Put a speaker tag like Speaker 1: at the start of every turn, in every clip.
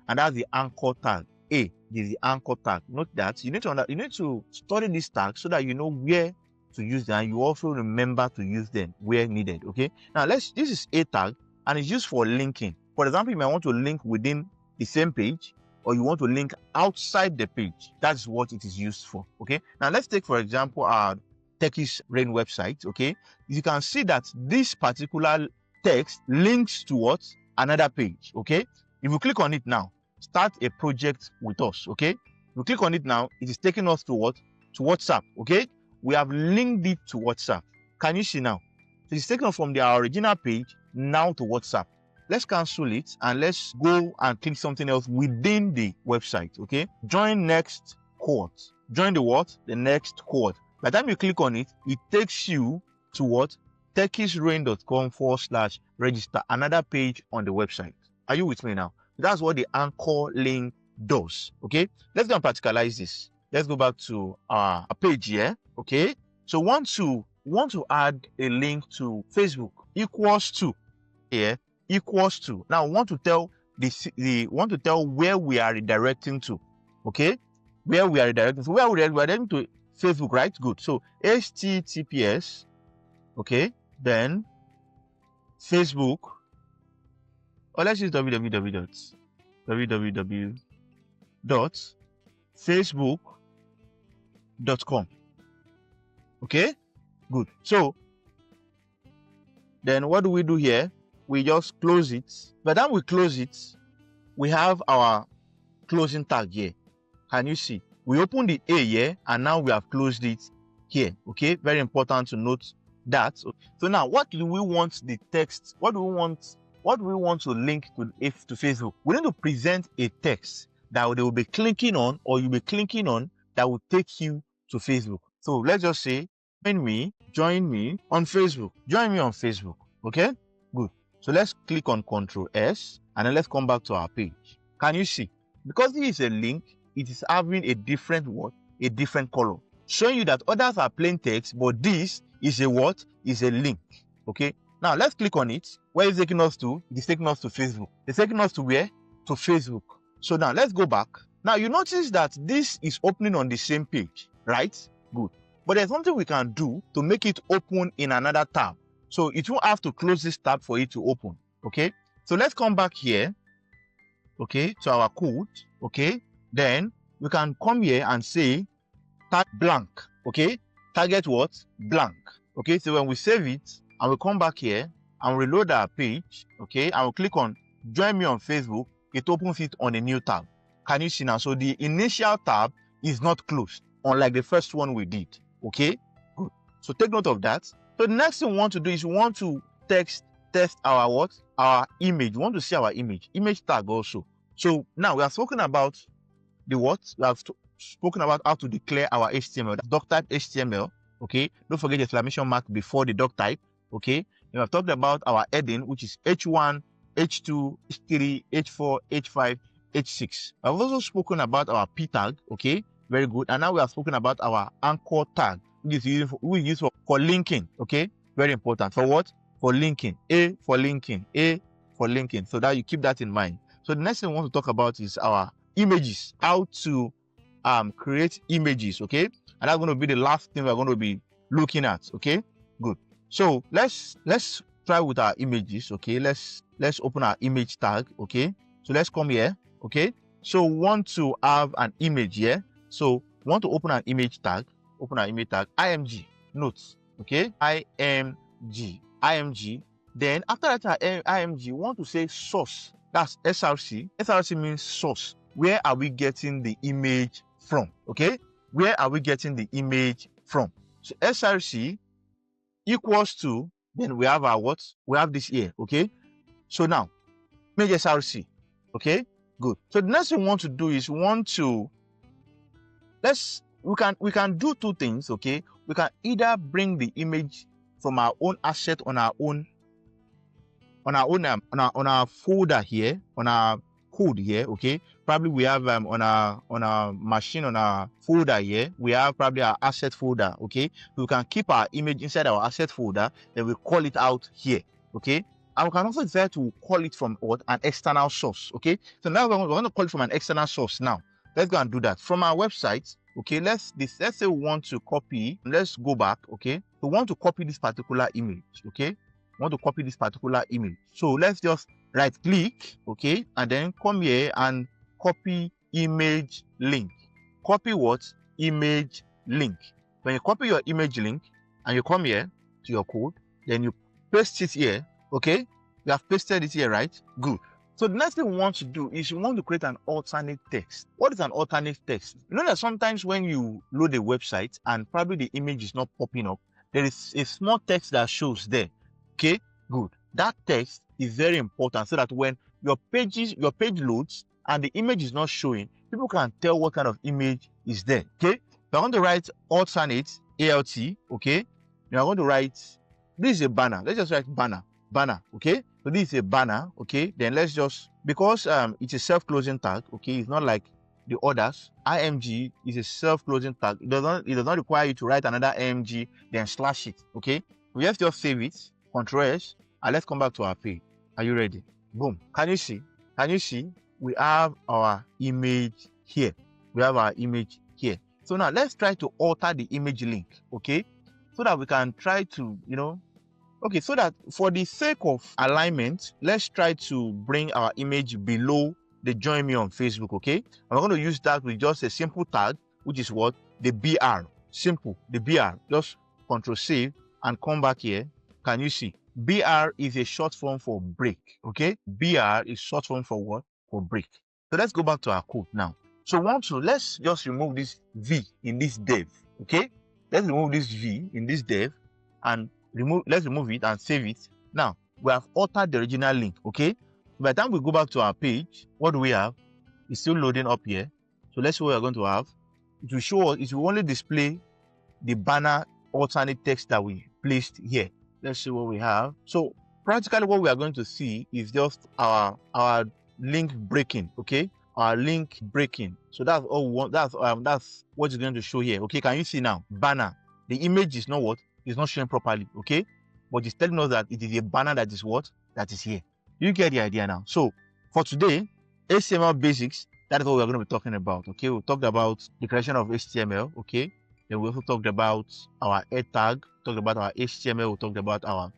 Speaker 1: and that's the anchor tag. A is the anchor tag. Note that you need to study this tag so that you know where to use them, and you also remember to use them where needed. Okay. Now this is a tag, and it's used for linking. For example, you might want to link within the same page, or you want to link outside the page. That's what it is used for. Okay. Now let's take, for example, our TechiesReign website. Okay. You can see that this particular text links to what? Another page. Okay. If you click on it now, start a project with us. Okay. If you click on it now, it is taking us to what? To WhatsApp. Okay. We have linked it to WhatsApp. Can you see now? So it's taken us from our original page now to WhatsApp. Let's cancel it and let's go and click something else within the website. Okay. Join next cohort. Join the what? The next cohort. By the time you click on it, it takes you to what? TechiesReign.com/register, another page on the website. Are you with me now? That's what the anchor link does. Okay. Let's go and practicalize this. Let's go back to our page here. Okay. So want to add a link to Facebook equals to here equals to. Now want to tell where we are redirecting to. Okay. Where we are redirecting. So where we are redirecting to Facebook, right? Good. So HTTPS. Okay. Then Facebook. Or let's use www.facebook.com. Okay, good. So then what do we do here? We just close it. By the time we close it, we have our closing tag here. Can you see? We open the A here, and now we have closed it here. Okay, very important to note that. So now, what do we want the text? What do we want to link to Facebook? We need to present a text that they will be clicking on, or you'll be clicking on, that will take you to Facebook. So let's just say, join me on Facebook. Join me on Facebook. Okay, good. So let's click on Ctrl S, and then let's come back to our page. Can you see? Because this is a link, it is having a different word, a different color, showing you that others are plain text, but this is a what? Is a link. Okay. Now let's click on it. Where is it taking us to? It is taking us to Facebook. It's taking us to where? To Facebook. So now let's go back. Now you notice that this is opening on the same page, right? Good. But there's something we can do to make it open in another tab. So it won't have to close this tab for it to open. Okay. So let's come back here. Okay. To our code. Okay. Then we can come here and say tag blank. Okay. Target what? Blank. Okay. So when we save it, and we'll come back here and reload our page, okay, and we'll click on join me on Facebook, it opens it on a new tab. Can you see now? So the initial tab is not closed, unlike the first one we did. Okay, good. So take note of that. So the next thing we want to do is we want to test our what? Our image. We want to see our image tag also. So now we have spoken about the what? We have spoken about how to declare our HTML, doc type HTML. Okay, don't forget the exclamation mark before the doc type. Okay, we have talked about our heading, which is H1, H2, H3, H4, H5, H6. I've also spoken about our P tag. Okay, very good. And now we have spoken about our anchor tag, which is used for linking. Okay, very important. For what? For linking. A for linking. A for linking. So that you keep that in mind. So the next thing we want to talk about is our images. How to create images. Okay, and that's going to be the last thing we're going to be looking at. Okay, good. So let's try with our images. Okay, let's open our image tag. Okay, so let's come here. Okay, so we want to have an image here. So we want to open an image tag. Open our image tag. IMG notes. Okay, IMG. Then after that, IMG, we want to say source. That's SRC. SRC means source. Where are we getting the image from? Okay, where are we getting the image from? So SRC equals to, then we have our what? We have this here. Okay, so now image SRC. Okay, good. So the next thing we want to do is we can do two things. Okay, we can either bring the image from our own asset on our folder here, on our code here. Okay, probably we have on our machine, on our folder here, we have probably our asset folder. Okay, we can keep our image inside our asset folder, then we call it out here. Okay, And we can also decide to call it from what? An external source. Okay. So now we're going to call it from an external source. Now, let's go and do that. From our website, okay, let's say we want to copy. Let's go back. Okay. We want to copy this particular image. Okay. We want to copy this particular image. So let's just right click. Okay. And then come here and copy image link. Copy what? Image link. When you copy your image link and you come here to your code, then you paste it here. Okay, you have pasted it here, right? Good. So the next thing we want to do is you want to create an alternate text. What is an alternate text? You know that sometimes when you load a website and probably the image is not popping up, there is a small text that shows there. Okay, good. That text is very important so that when your page loads and the image is not showing, people can tell what kind of image is there. Okay, we're going to write alternate alt. Okay, you're going to write, this is a banner. Let's just write banner. Okay, so this is a banner. Okay, then let's just, because it's a self-closing tag. Okay, it's not like the others. img is a self-closing tag. It does not require you to write another img then slash it. Okay, we have to just save it, Ctrl S, and let's come back to our page. Are you ready? Boom. Can you see we have our image here. So now let's try to alter the image link. Okay, so that we can try to, okay, so that for the sake of alignment, let's try to bring our image below the join me on Facebook. Okay, I'm going to use that with just a simple tag, which is what? The BR. Simple, the BR. Just Ctrl save and come back here. Can you see? BR is a short form for break. Okay, BR is short form for what? For break. So let's go back to our code now. So let's just remove this V in this dev. Okay, let's remove this V in this dev and let's remove it and save it. Now we have altered the original link. Okay, by the time we go back to our page, what do we have? It's still loading up here. So let's see what we're going to have. It will show us, it will only display the banner alternate text that we placed here. Let's see what we have. So practically what we are going to see is just our link breaking. Okay, our link breaking. So that's all we want. That's what it's going to show here. Okay, can you see now? Banner. The image is not what? It's not showing properly. Okay, but it's telling us that it is a banner that is what? That is here. You get the idea now. So for today, HTML basics, that is what we're going to be talking about. Okay, we talked about the creation of HTML. Okay, then we also talked about our head tag, talked about our HTML, we talked about our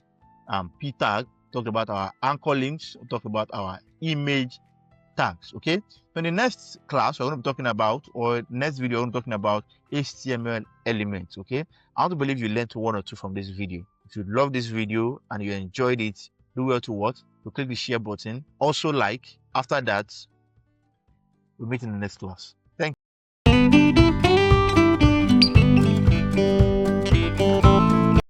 Speaker 1: p tag, talked about our anchor links, we talked about our image tags. Okay, so in the next class we're going to be talking about, or next video we're going to be talking about HTML elements. Okay, I want to believe you learned one or two from this video. If you love this video and you enjoyed it, do well to what? To click the share button. Also like. After that, we'll meet in the next class.